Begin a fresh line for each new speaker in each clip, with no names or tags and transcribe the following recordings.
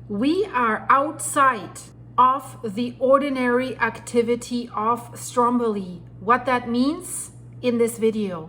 We are outside of the ordinary activity of Stromboli. What that means in this video.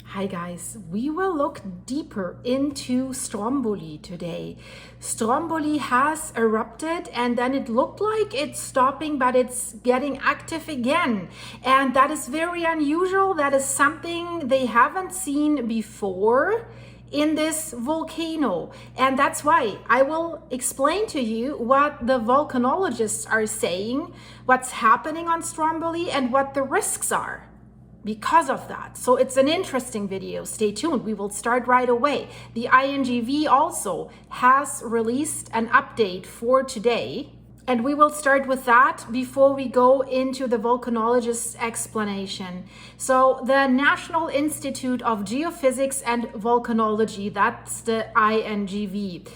Hi guys, we will look deeper into Stromboli today. Stromboli has erupted and then it looked like it's stopping, but it's getting active again. And that is very unusual. That is something they haven't seen before in this volcano. And that's why I will explain to you what the volcanologists are saying, what's happening on Stromboli and what the risks are because of that. So it's an interesting video. Stay tuned. We will start right away. The INGV also has released an update for today. And we will start with that before we go into the volcanologist's explanation. So the National Institute of Geophysics and Volcanology, that's the INGV,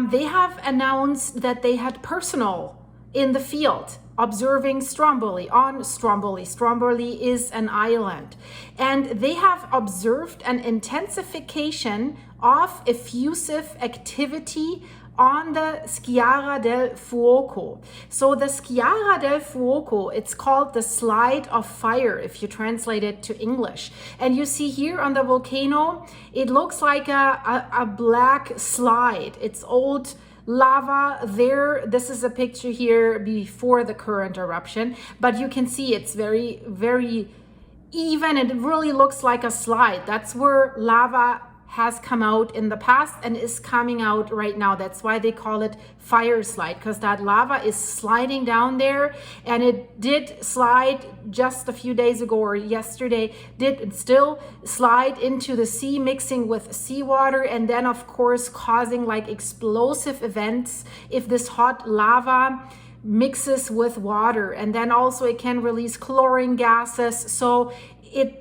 they have announced that they had personnel in the field observing Stromboli, on Stromboli. Stromboli is an island. And they have observed an intensification of effusive activity on the Sciara del Fuoco. So the Sciara del Fuoco, it's called the slide of fire if you translate it to English. And you see here on the volcano, it looks like a black slide. It's old lava there. This is a picture here before the current eruption, but you can see it's very, very even. It really looks like a slide. That's where lava has come out in the past and is coming out right now. That's why they call it fire slide, because that lava is sliding down there, and it did slide just a few days ago or yesterday, did still slide into the sea, mixing with seawater, and then of course causing like explosive events if this hot lava mixes with water. And then also it can release chlorine gases. So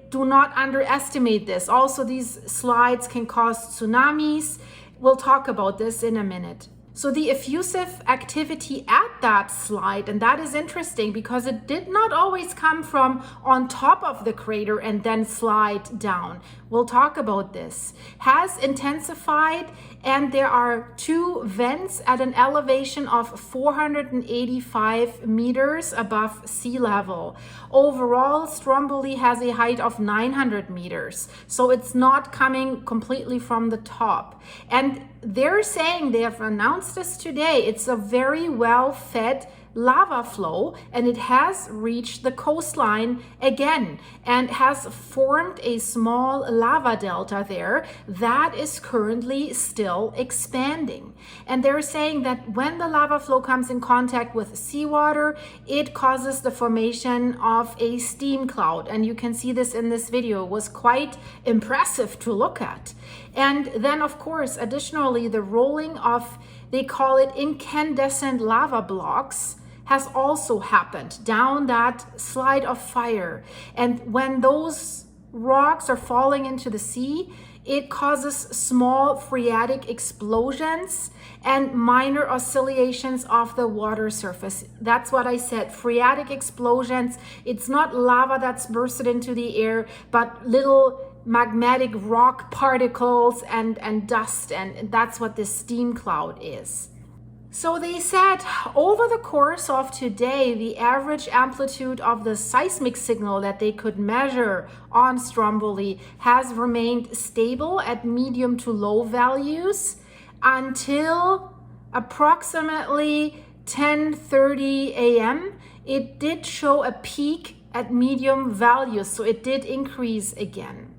do not underestimate this. Also, these slides can cause tsunamis. We'll talk about this in a minute. So the effusive activity at that slide, and that is interesting because it did not always come from on top of the crater and then slide down. We'll talk about this. Has intensified, and there are two vents at an elevation of 485 meters above sea level. Overall, Stromboli has a height of 900 meters. So it's not coming completely from the top. And they're saying, they have announced this today, it's a very well-fed lava flow, and it has reached the coastline again and has formed a small lava delta there that is currently still expanding. And they're saying that when the lava flow comes in contact with seawater, it causes the formation of a steam cloud. And you can see this in this video. It was quite impressive to look at. And then of course, additionally, the rolling of, they call it incandescent lava blocks, has also happened down that slide of fire. And when those rocks are falling into the sea, it causes small phreatic explosions and minor oscillations of the water surface. That's what I said, phreatic explosions. It's not lava that's bursted into the air, but little magmatic rock particles and dust, and that's what this steam cloud is. So they said over the course of today, the average amplitude of the seismic signal that they could measure on Stromboli has remained stable at medium to low values until approximately 10:30 a.m. It did show a peak at medium values, so it did increase again.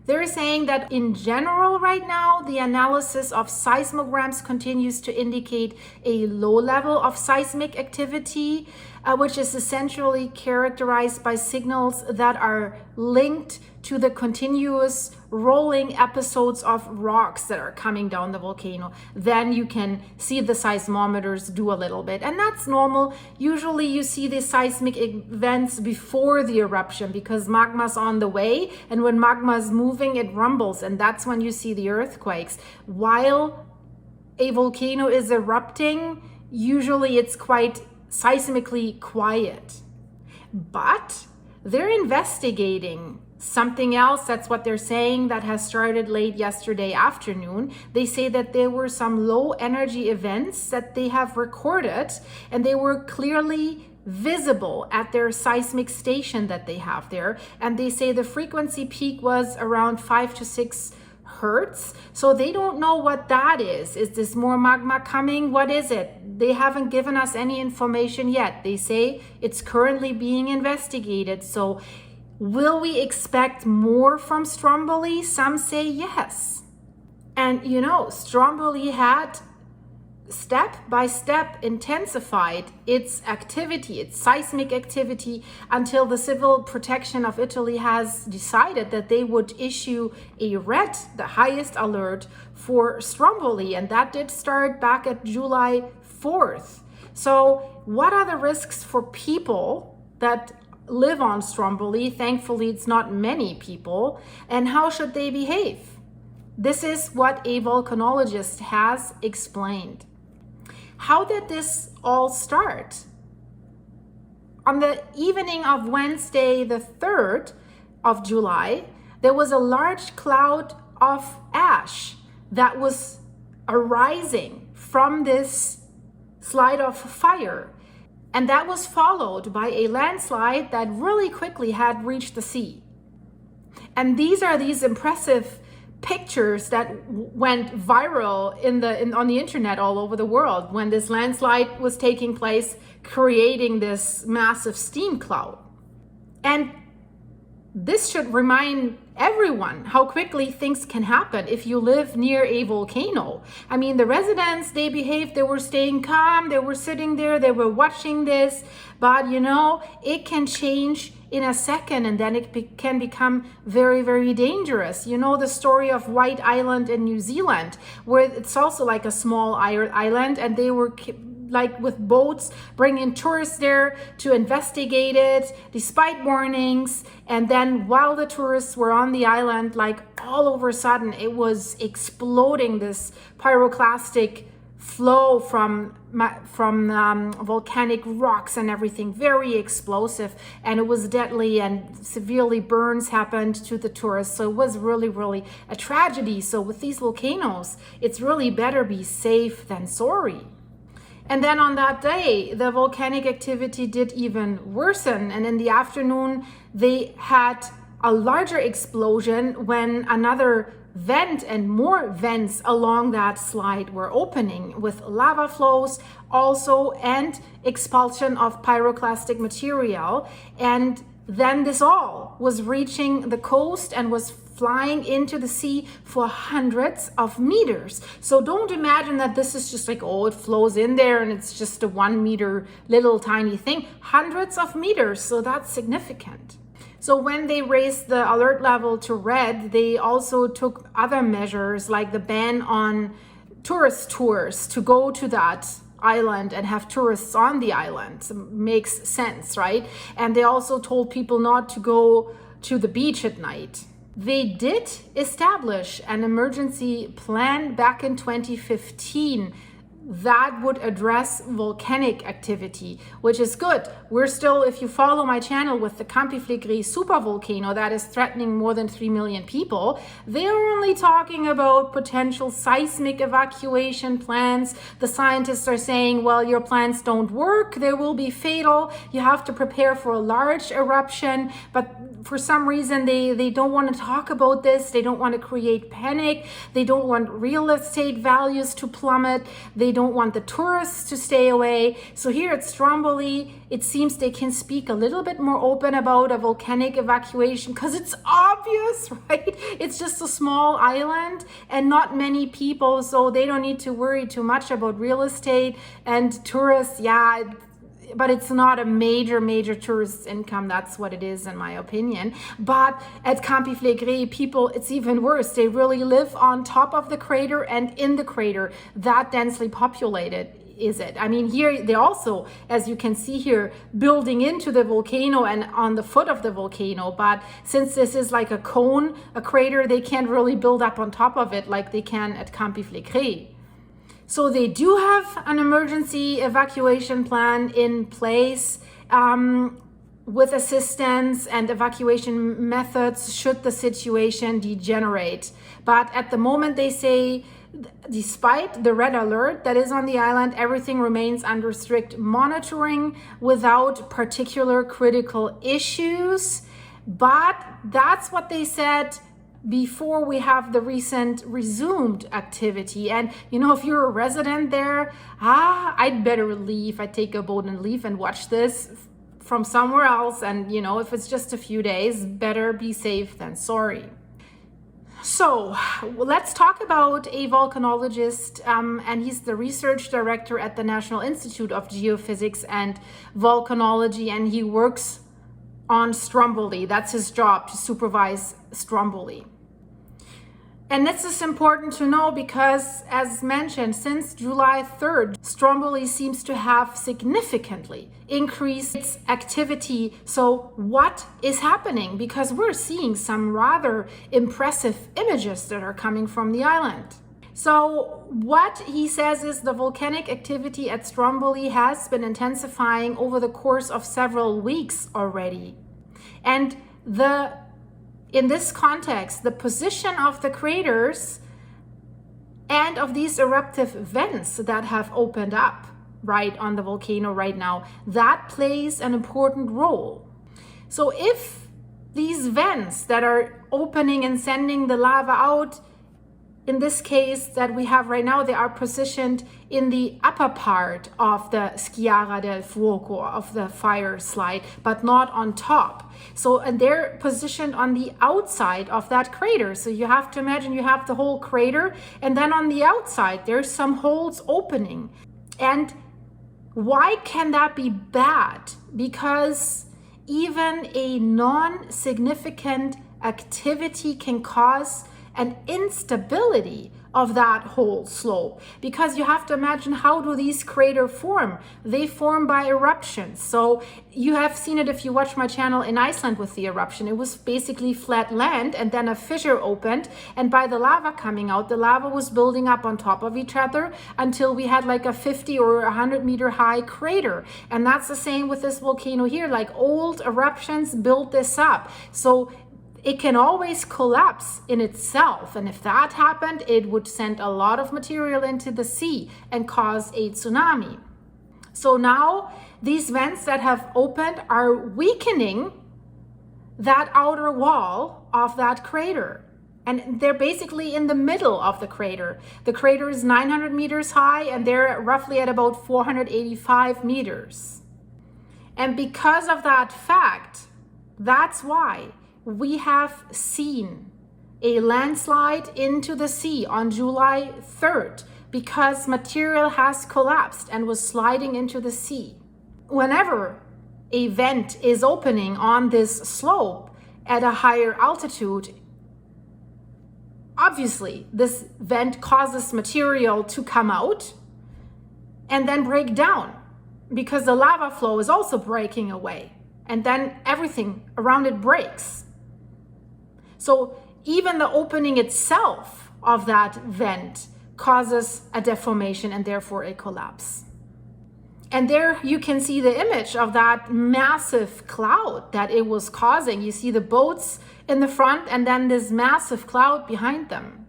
They're saying that in general right now, the analysis of seismograms continues to indicate a low level of seismic activity, which is essentially characterized by signals that are linked to the continuous rolling episodes of rocks that are coming down the volcano. Then you can see the seismometers do a little bit, and that's normal. Usually you see the seismic events before the eruption because magma's on the way, and when magma is moving, it rumbles, and that's when you see the earthquakes. While a volcano is erupting, usually it's quite seismically quiet. But they're investigating Something else, that's what they're saying, that has started late yesterday afternoon. They say that there were some low energy events that they have recorded, and they were clearly visible at their seismic station that they have there. And they say the frequency peak was around 5 to 6 hertz. So they don't know what that is. Is this more magma coming? What is it? They haven't given us any information yet. They say it's currently being investigated. So will we expect more from Stromboli? Some say yes. And you know, Stromboli had step by step intensified its activity, its seismic activity, until the Civil Protection of Italy has decided that they would issue a red, the highest alert for Stromboli. And that did start back at July 4th. So what are the risks for people that live on Stromboli? Thankfully, it's not many people. And how should they behave? This is what a volcanologist has explained. How did this all start? On the evening of Wednesday, the 3rd of July, there was a large cloud of ash that was arising from this slide of fire. And that was followed by a landslide that really quickly had reached the sea. And these are these impressive pictures that went viral on the internet all over the world when this landslide was taking place, creating this massive steam cloud. And this should remind everyone how quickly things can happen if you live near a volcano. I mean, the residents, they behaved, they were staying calm, they were sitting there, they were watching this, but you know, it can change in a second, and then it can become very, very dangerous. You know the story of White Island in New Zealand, where it's also like a small island, and they were like with boats bringing tourists there to investigate it despite warnings. And then while the tourists were on the island, like all over a sudden it was exploding, this pyroclastic flow from volcanic rocks and everything, very explosive, and it was deadly, and severely burns happened to the tourists. So it was really, really a tragedy. So with these volcanoes, it's really better be safe than sorry. And then on that day, the volcanic activity did even worsen. And in the afternoon, they had a larger explosion when another vent and more vents along that slide were opening, with lava flows also and expulsion of pyroclastic material. And then this all was reaching the coast and was flying into the sea for hundreds of meters. So don't imagine that this is just like, oh, it flows in there and it's just a 1 meter little tiny thing. Hundreds of meters, so that's significant. So when they raised the alert level to red, they also took other measures like the ban on tourist tours to go to that island and have tourists on the island. Makes sense, right? And they also told people not to go to the beach at night. They did establish an emergency plan back in 2015 that would address volcanic activity, which is good. We're still, if you follow my channel with the Campi Flegrei supervolcano that is threatening more than 3 million people, they're only talking about potential seismic evacuation plans. The scientists are saying, well, your plans don't work, they will be fatal, you have to prepare for a large eruption. But for some reason, they don't want to talk about this. They don't want to create panic. They don't want real estate values to plummet. They don't want the tourists to stay away. So here at Stromboli, it seems they can speak a little bit more open about a volcanic evacuation because it's obvious, right? It's just a small island and not many people, so they don't need to worry too much about real estate and tourists. Yeah, but it's not a major tourist income. That's what it is, in my opinion. But at Campi Flegrei, people, it's even worse. They really live on top of the crater and in the crater. That densely populated is it. I mean, here they also, as you can see here, building into the volcano and on the foot of the volcano. But since this is like a cone, a crater, they can't really build up on top of it like they can at Campi Flegrei. So they do have an emergency evacuation plan in place. with assistance and evacuation methods should the situation degenerate. But at the moment, they say, despite the red alert that is on the island, everything remains under strict monitoring without particular critical issues. But that's what they said before we have the recent resumed activity. And you know, if you're a resident there, I'd better leave. I'd take a boat and leave and watch this from somewhere else. And you know, if it's just a few days, better be safe than sorry. So let's talk about a volcanologist, and he's the research director at the National Institute of Geophysics and Volcanology, and he works on Stromboli. That's his job, to supervise Stromboli. And this is important to know because, as mentioned, since July 3rd, Stromboli seems to have significantly increased its activity. So what is happening? Because we're seeing some rather impressive images that are coming from the island. So what he says is the volcanic activity at Stromboli has been intensifying over the course of several weeks already. And in this context, the position of the craters and of these eruptive vents that have opened up right on the volcano right now, that plays an important role. So if these vents that are opening and sending the lava out, in this case that we have right now, they are positioned in the upper part of the Schiera del Fuoco, of the fire slide, but not on top. So, and they're positioned on the outside of that crater. So you have to imagine you have the whole crater, and then on the outside, there's some holes opening. And why can that be bad? Because even a non-significant activity can cause an instability of that whole slope, because you have to imagine, how do these craters form? They form by eruptions. So you have seen it if you watch my channel in Iceland with the eruption. It was basically flat land, and then a fissure opened, and by the lava coming out, the lava was building up on top of each other until we had like a 50 or 100 meter high crater. And that's the same with this volcano here. Like, old eruptions built this up. So it can always collapse in itself. And if that happened, it would send a lot of material into the sea and cause a tsunami. So now these vents that have opened are weakening that outer wall of that crater. And they're basically in the middle of the crater. The crater is 900 meters high, and they're roughly at about 485 meters. And because of that fact, that's why we have seen a landslide into the sea on July 3rd, because material has collapsed and was sliding into the sea. Whenever a vent is opening on this slope at a higher altitude, obviously this vent causes material to come out and then break down, because the lava flow is also breaking away, and then everything around it breaks. So even the opening itself of that vent causes a deformation and therefore a collapse. And there you can see the image of that massive cloud that it was causing. You see the boats in the front and then this massive cloud behind them.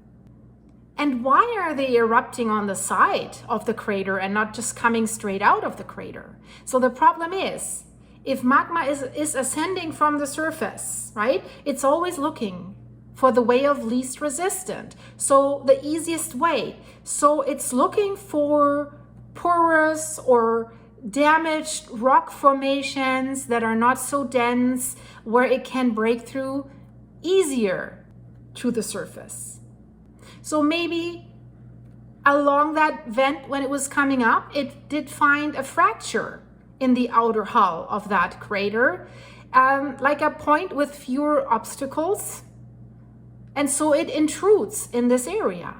And why are they erupting on the side of the crater and not just coming straight out of the crater? So the problem is, if magma is ascending from the surface, right, it's always looking for the way of least resistance. So the easiest way. So it's looking for porous or damaged rock formations that are not so dense, where it can break through easier to the surface. So maybe along that vent, when it was coming up, it did find a fracture in the outer hull of that crater, like a point with fewer obstacles. And so it intrudes in this area.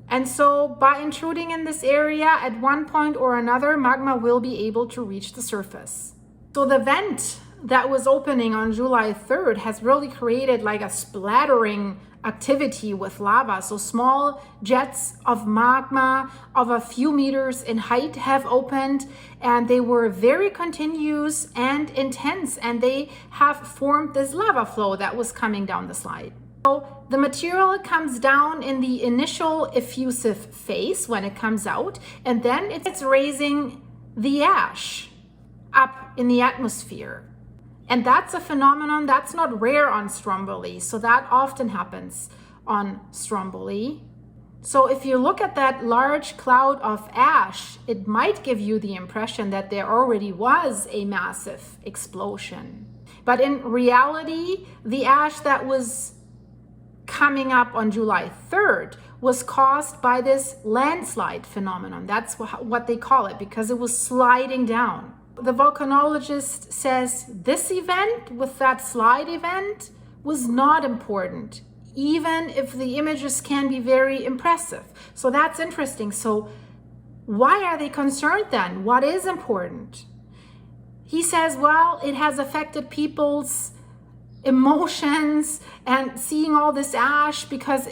And so by intruding in this area, at one point or another, magma will be able to reach the surface. So the vent that was opening on July 3rd has really created like a splattering activity with lava. So small jets of magma of a few meters in height have opened, and they were very continuous and intense, and they have formed this lava flow that was coming down the slide. So the material comes down in the initial effusive phase when it comes out, and then it's raising the ash up in the atmosphere. And that's a phenomenon that's not rare on Stromboli. So that often happens on Stromboli. So if you look at that large cloud of ash, it might give you the impression that there already was a massive explosion. But in reality, the ash that was coming up on July 3rd was caused by this landslide phenomenon. That's what they call it, because it was sliding down. The volcanologist says this event with that slide event was not important, even if the images can be very impressive. So that's interesting. So why are they concerned then? What is important? He says, well, it has affected people's emotions and seeing all this ash, because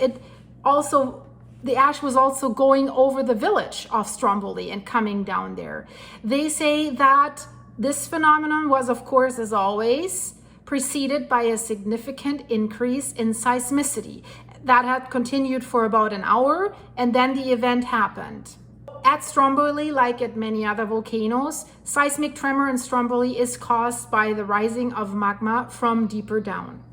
the ash was also going over the village of Stromboli and coming down there. They say that this phenomenon was, of course, as always, preceded by a significant increase in seismicity. That had continued for about an hour, and then the event happened. At Stromboli, like at many other volcanoes, seismic tremor in Stromboli is caused by the rising of magma from deeper down.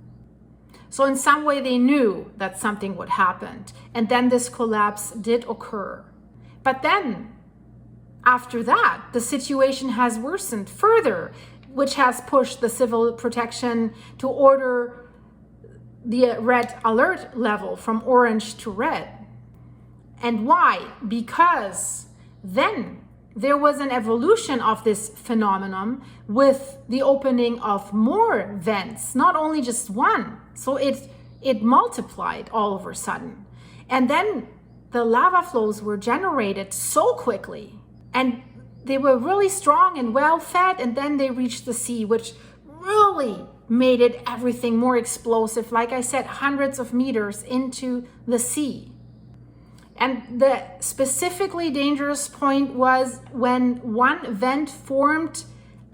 So in some way they knew that something would happen, and then this collapse did occur. But then, after that, the situation has worsened further, which has pushed the civil protection to order the red alert level from orange to red. And why? Because then there was an evolution of this phenomenon with the opening of more vents, not only just one. So it multiplied all of a sudden. And then the lava flows were generated so quickly, and they were really strong and well fed, and then they reached the sea, which really made it everything more explosive. Like I said, hundreds of meters into the sea. And the specifically dangerous point was when one vent formed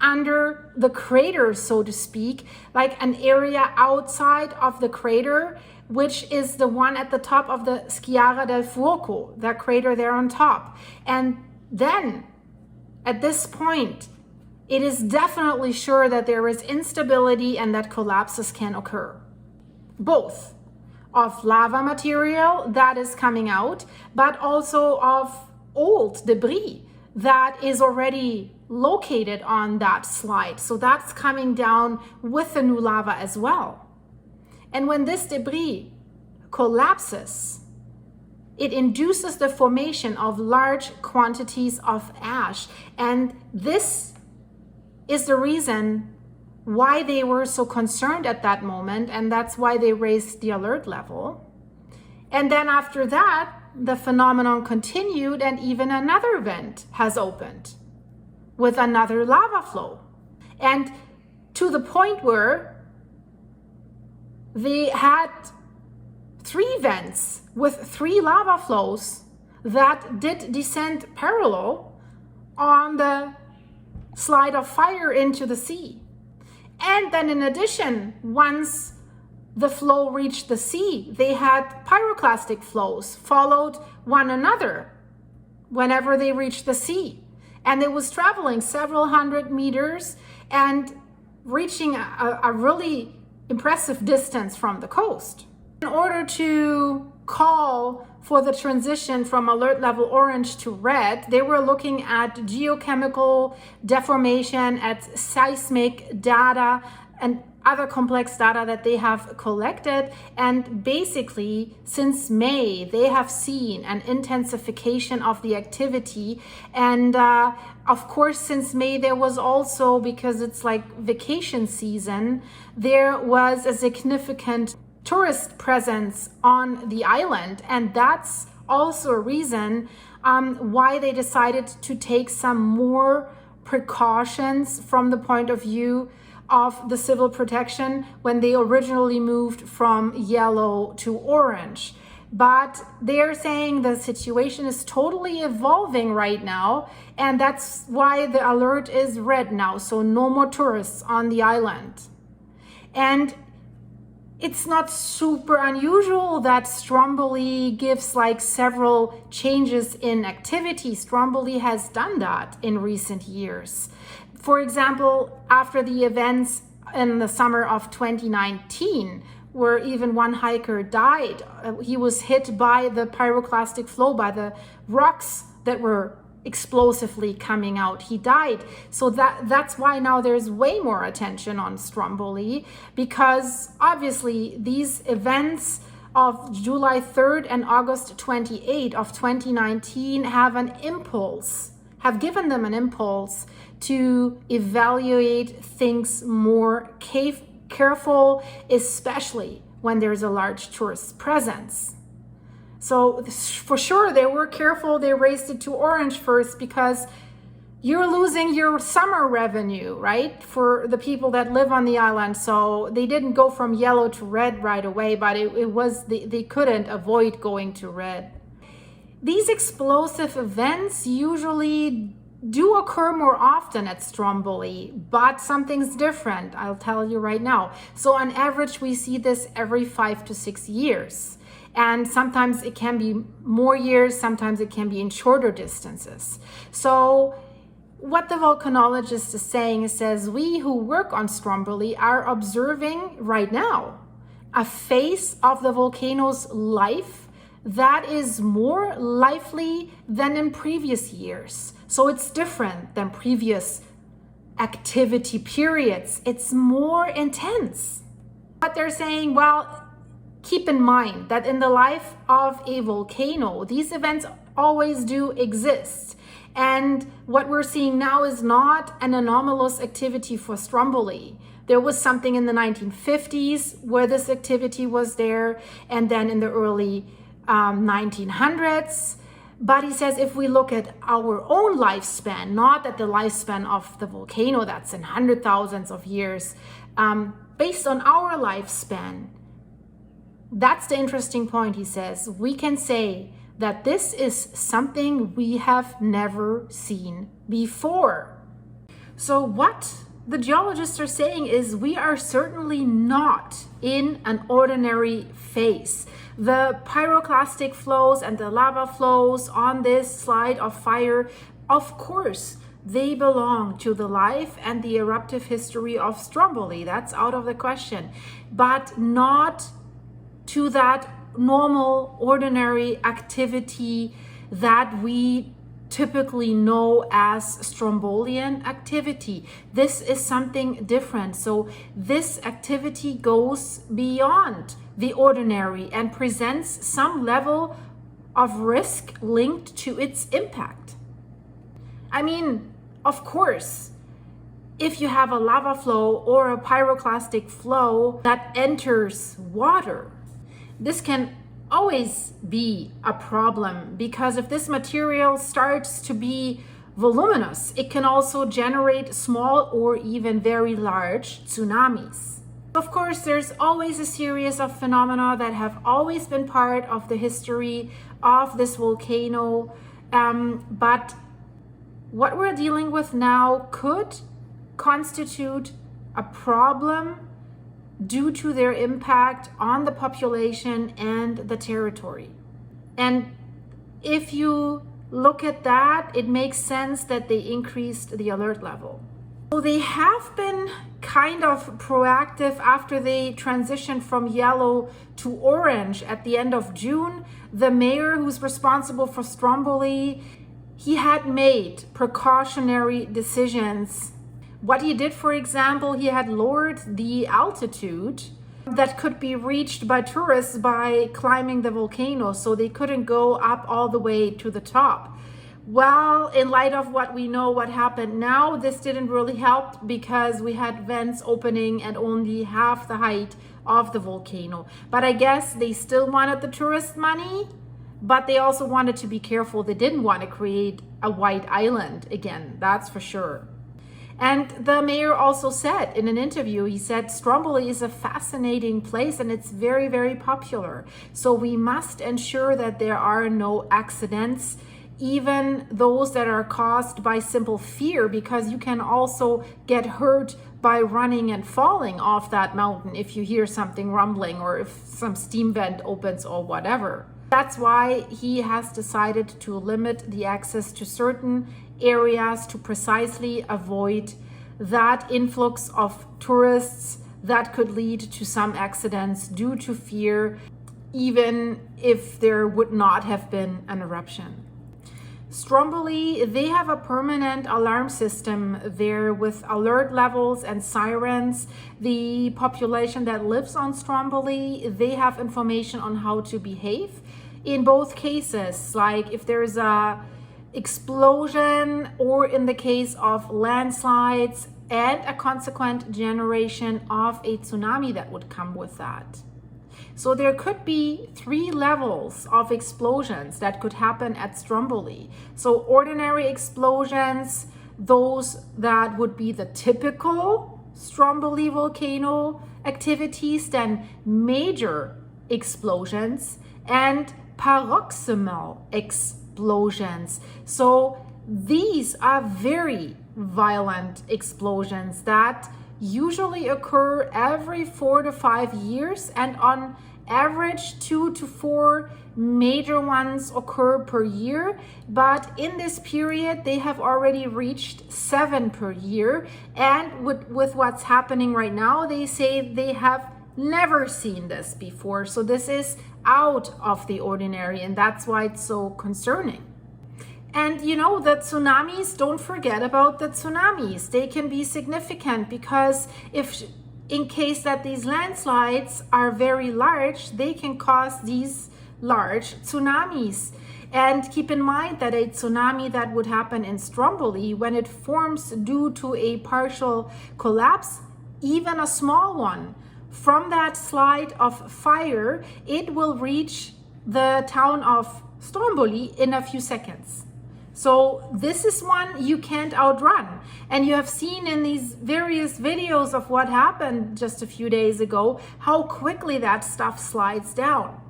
under the crater, so to speak, like an area outside of the crater, which is the one at the top of the Schiera del Fuoco, that crater there on top. And then at this point, it is definitely sure that there is instability and that collapses can occur. Both of lava material that is coming out, but also of old debris that is already located on that slide. So that's coming down with the new lava as well. And when this debris collapses, it induces the formation of large quantities of ash. And this is the reason why they were so concerned at that moment, and that's why they raised the alert level. And then after that, the phenomenon continued, and even another vent has opened with another lava flow. And to the point where they had 3 vents with 3 lava flows that did descend parallel on the slide of fire into the sea. And then in addition, once the flow reached the sea, they had pyroclastic flows followed one another whenever they reached the sea. And it was traveling several hundred meters and reaching a really impressive distance from the coast. In order to call for the transition from alert level orange to red, they were looking at geochemical deformation, at seismic data, and other complex data that they have collected. And basically, since May, they have seen an intensification of the activity. And of course, since May, there was also, because it's like vacation season, there was a significant tourist presence on the island. And that's also a reason why they decided to take some more precautions from the point of view of the civil protection when they originally moved from yellow to orange. But they're saying the situation is totally evolving right now, and that's why the alert is red now. So no more tourists on the island. And it's not super unusual that Stromboli gives like several changes in activity. Stromboli has done that in recent years. For example, after the events in the summer of 2019, where even one hiker died. He was hit by the pyroclastic flow, by the rocks that were explosively coming out. He died. So that's why now there's way more attention on Stromboli, because obviously these events of July 3rd and August 28th of 2019 have given them an impulse to evaluate things more careful, especially when there's a large tourist presence. So for sure they were careful. They raised it to orange first because you're losing your summer revenue, right? For the people that live on the island. So they didn't go from yellow to red right away, but they couldn't avoid going to red. These explosive events usually do occur more often at Stromboli, but something's different, I'll tell you right now. So on average, we see this every 5 to 6 years. And sometimes it can be more years, sometimes it can be in shorter distances. So what the volcanologist is saying, it says, we who work on Stromboli are observing right now a phase of the volcano's life that is more lively than in previous years. So it's different than previous activity periods. It's more intense. But they're saying, well, keep in mind that in the life of a volcano, these events always do exist. And what we're seeing now is not an anomalous activity for Stromboli. There was something in the 1950s where this activity was there, and then in the early 1900s. But he says if we look at our own lifespan, not at the lifespan of the volcano that's in hundred thousands of years, based on our lifespan, that's the interesting point, he says. We can say that this is something we have never seen before. So what the geologists are saying is we are certainly not in an ordinary phase. The pyroclastic flows and the lava flows on this slide of fire, of course, they belong to the life and the eruptive history of Stromboli. That's out of the question, but not to that normal, ordinary activity that we typically know as Strombolian activity. This is something different. So this activity goes beyond the ordinary and presents some level of risk linked to its impact. I mean, of course, if you have a lava flow or a pyroclastic flow that enters water, this can always be a problem, because if this material starts to be voluminous, it can also generate small or even very large tsunamis. Of course, there's always a series of phenomena that have always been part of the history of this volcano, but what we're dealing with now could constitute a problem due to their impact on the population and the territory. And if you look at that, it makes sense that they increased the alert level. So they have been kind of proactive after they transitioned from yellow to orange at the end of June. The mayor who's responsible for Stromboli, he had made precautionary decisions. What he did, for example, he had lowered the altitude that could be reached by tourists by climbing the volcano, so they couldn't go up all the way to the top. Well, in light of what we know what happened now, this didn't really help because we had vents opening at only half the height of the volcano. But I guess they still wanted the tourist money, but they also wanted to be careful. They didn't want to create a white island again, that's for sure. And the mayor also said in an interview, he said, Stromboli is a fascinating place and it's very, very popular. So we must ensure that there are no accidents, even those that are caused by simple fear, because you can also get hurt by running and falling off that mountain if you hear something rumbling or if some steam vent opens or whatever. That's why he has decided to limit the access to certain areas to precisely avoid that influx of tourists that could lead to some accidents due to fear, even if there would not have been an eruption. Stromboli, they have a permanent alarm system there with alert levels and sirens. The population that lives on Stromboli, they have information on how to behave in both cases, like if there's a explosion or in the case of landslides and a consequent generation of a tsunami that would come with that. So there could be 3 levels of explosions that could happen at Stromboli. So ordinary explosions, those that would be the typical Stromboli volcano activities, then major explosions and paroxysmal explosions. So these are very violent explosions that usually occur every 4 to 5 years, and on average 2 to 4 major ones occur per year. But in this period they have already reached 7 per year, and with what's happening right now, they say they have never seen this before. So this is out of the ordinary, and that's why it's so concerning. And you know, the tsunamis, don't forget about the tsunamis. They can be significant because if in case that these landslides are very large, they can cause these large tsunamis. And keep in mind that a tsunami that would happen in Stromboli, when it forms due to a partial collapse, even a small one, from that slide of fire, it will reach the town of Stromboli in a few seconds. So this is one you can't outrun. And you have seen in these various videos of what happened just a few days ago, how quickly that stuff slides down.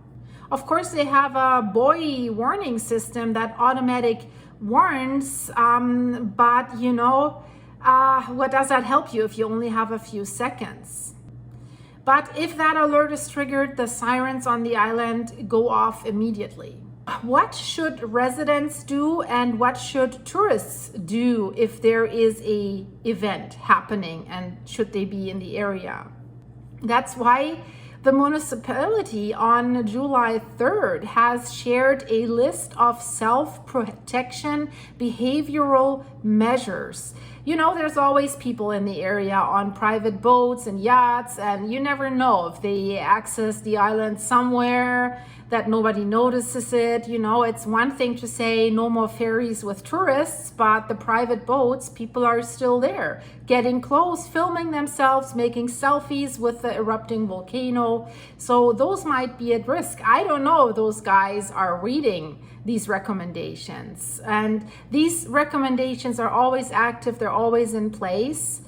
Of course, they have a buoy warning system that automatic warns, but you know, what does that help you if you only have a few seconds? But if that alert is triggered, the sirens on the island go off immediately. What should residents do and what should tourists do if there is an event happening and should they be in the area? That's why the municipality on July 3rd has shared a list of self-protection behavioral measures. You know, there's always people in the area on private boats and yachts, and you never know if they access the island somewhere that nobody notices it. You know, it's one thing to say no more ferries with tourists, but the private boats, people are still there, getting close, filming themselves, making selfies with the erupting volcano. So those might be at risk. I don't know if those guys are reading these recommendations. And these recommendations are always active, they're always in place.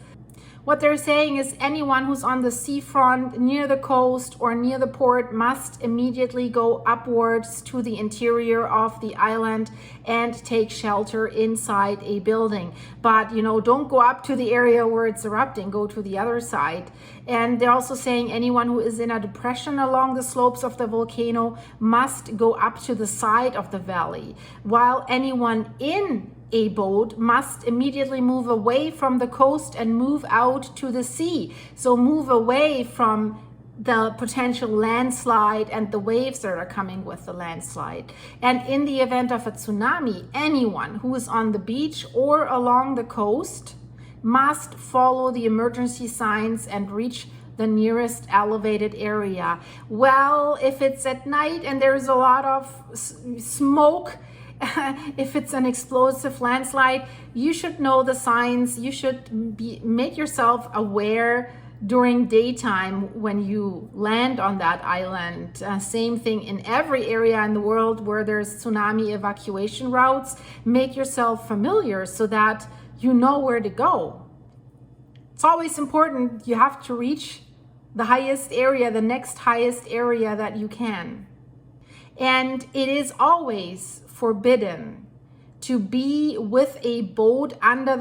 What they're saying is anyone who's on the seafront, near the coast or near the port must immediately go upwards to the interior of the island and take shelter inside a building. But, you know, don't go up to the area where it's erupting, go to the other side. And they're also saying anyone who is in a depression along the slopes of the volcano must go up to the side of the valley, while anyone in a boat must immediately move away from the coast and move out to the sea. So move away from the potential landslide and the waves that are coming with the landslide. And in the event of a tsunami, anyone who is on the beach or along the coast must follow the emergency signs and reach the nearest elevated area. Well, if it's at night and there's a lot of smoke, if it's an explosive landslide, you should know the signs. You should make yourself aware during daytime when you land on that island. Same thing in every area in the world where there's tsunami evacuation routes. Make yourself familiar so that you know where to go. It's always important. You have to reach the highest area, the next highest area that you can. And it is always forbidden to be with a boat under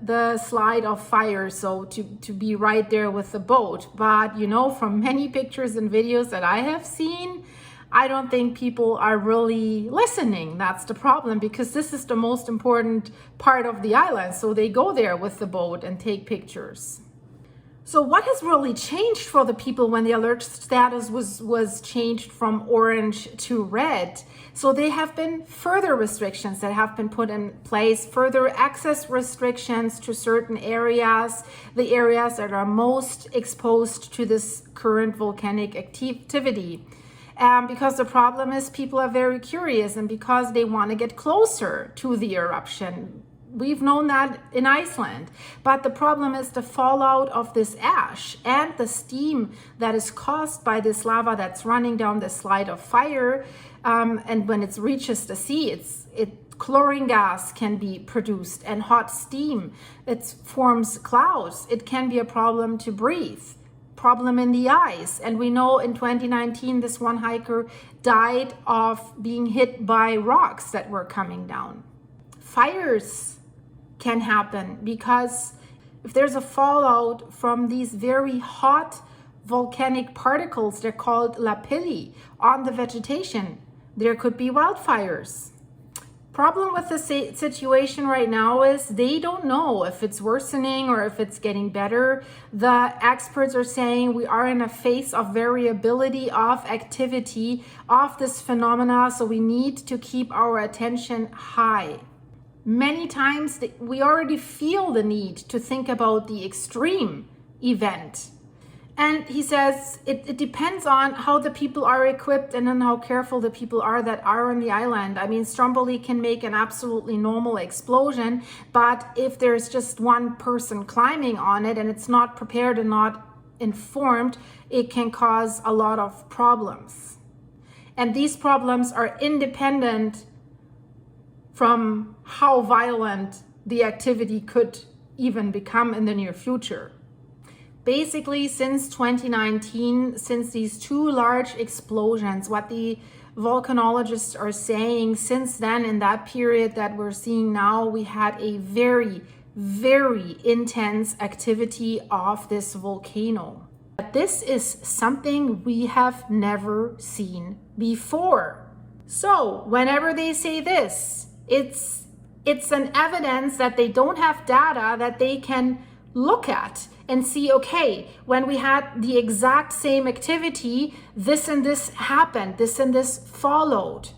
the slide of fire, so to be right there with the boat. But you know, from many pictures and videos that I have seen, I don't think people are really listening. That's the problem, because this is the most important part of the island. So they go there with the boat and take pictures. So what has really changed for the people when the alert status was changed from orange to red? So there have been further restrictions that have been put in place, further access restrictions to certain areas, the areas that are most exposed to this current volcanic activity. Because the problem is people are very curious, and because they want to get closer to the eruption. We've known that in Iceland, but the problem is the fallout of this ash and the steam that is caused by this lava that's running down the slide of fire. And when it reaches the sea, chlorine gas can be produced, and hot steam. It forms clouds. It can be a problem to breathe. Problem in the eyes. And we know in 2019, this one hiker died of being hit by rocks that were coming down. Fires can happen because if there's a fallout from these very hot volcanic particles, they're called lapilli, on the vegetation, there could be wildfires. Problem with the situation right now is they don't know if it's worsening or if it's getting better. The experts are saying we are in a phase of variability of activity of this phenomena, so we need to keep our attention high. Many times we already feel the need to think about the extreme event. And he says it depends on how the people are equipped and on how careful the people are that are on the island. I mean, Stromboli can make an absolutely normal explosion, but if there's just one person climbing on it and it's not prepared and not informed, it can cause a lot of problems. And these problems are independent from how violent the activity could even become in the near future. Basically, since 2019, since these two large explosions, what the volcanologists are saying, since then, in that period that we're seeing now, we had a very, very intense activity of this volcano. This is something we have never seen before. So whenever they say this, it's an evidence that they don't have data that they can look at and see, okay, when we had the exact same activity, this and this happened, this and this followed.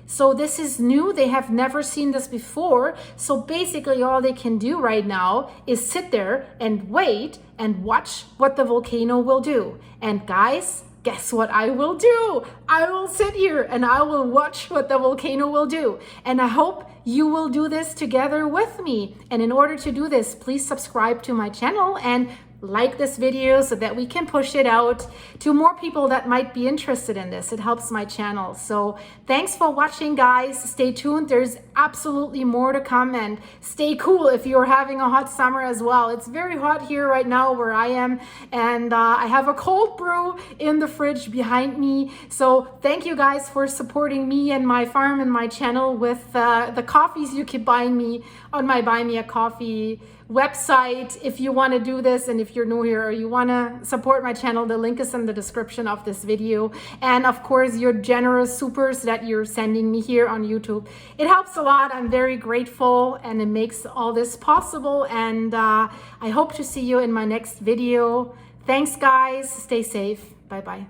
So this is new, they have never seen this before. So basically all they can do right now is sit there and wait and watch what the volcano will do. And guys, guess what I will do? I will sit here and I will watch what the volcano will do. And I hope you will do this together with me. And in order to do this, please subscribe to my channel and like this video so that we can push it out to more people that might be interested in this. It helps my channel. So thanks for watching, guys. Stay tuned. There's absolutely more to come, and stay cool if you're having a hot summer as well. It's very hot here right now where I am, and I have a cold brew in the fridge behind me. So thank you guys for supporting me and my farm and my channel with the coffees you keep buying me on my Buy Me a Coffee website. If you want to do this, and if you're new here or you want to support my channel, the link is in the description of this video. And of course, your generous supers that you're sending me here on YouTube, it helps a lot. I'm very grateful, and it makes all this possible. And I hope to see you in my next video. Thanks, guys. Stay safe. Bye bye.